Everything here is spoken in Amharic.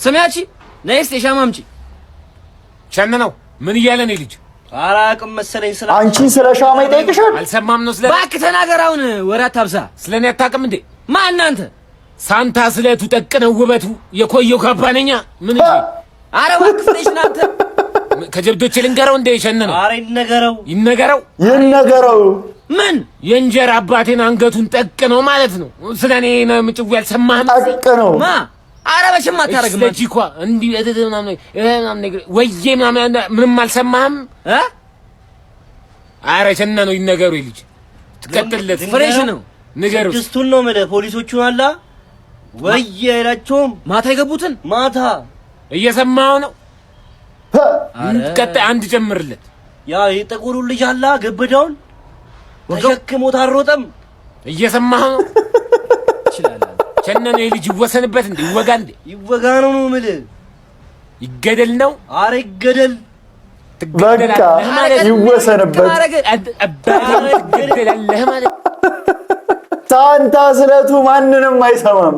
ስሚያቺ ነይስ የሻማምጪ ሸነነው ምን እያለ ነው ልጅ? አላቅም መሰለኝ ስለ አንቺን ስለ ሻማ ይጠይቅሻል። አልሰማም ነው ስለ እባክህ ተናገራውን ወራት አብዛ። ስለኔ አታውቅም እንዴ? ማን እናንተ? ሳንታ ስለቱ ጠቅነው ውበቱ የቆየው ካባነኛ ምን እንጂ አረ እባክህ ፍሬሽ ናንተ ከጀብዶች ልንገረው እንደ ሸነነው። አረ ይነገረው ምን የእንጀራ አባቴን አንገቱን ጠቅነው ማለት ነው። ስለኔ ነው ምጭው ያልሰማህም? ጠቅነው ማ አረ በሽማ ታረግማ ለጂኳ እንዲ ምናምን ነገር ወዬ ምንም አልሰማህም? አረ ሸነነው ይነገሩ ልጅ ትቀጥልለት ፍሬሽ ነው ንገሩ። ስድስቱን ነው ማለት ፖሊሶቹን አላ ወዬ አይላቸውም። ማታ የገቡትን ማታ እየሰማው ነው። ቀጣይ አንድ ጀምርለት። ያ የጠቁሩ ልጅ አላ ገበዳውን ተሸክሞት አልሮጠም። እየሰማው ነው። ይችላል ሸነነው የልጅ ይወሰንበት እንዴ? ይወጋ እንዴ? ይወጋ ነው የምልህ። ይገደል ነው? አረ ይገደል። በቃ ይወሰንበት። ትገደላለህ ማለት ሳንታ ስለቱ ማንንም አይሰማም።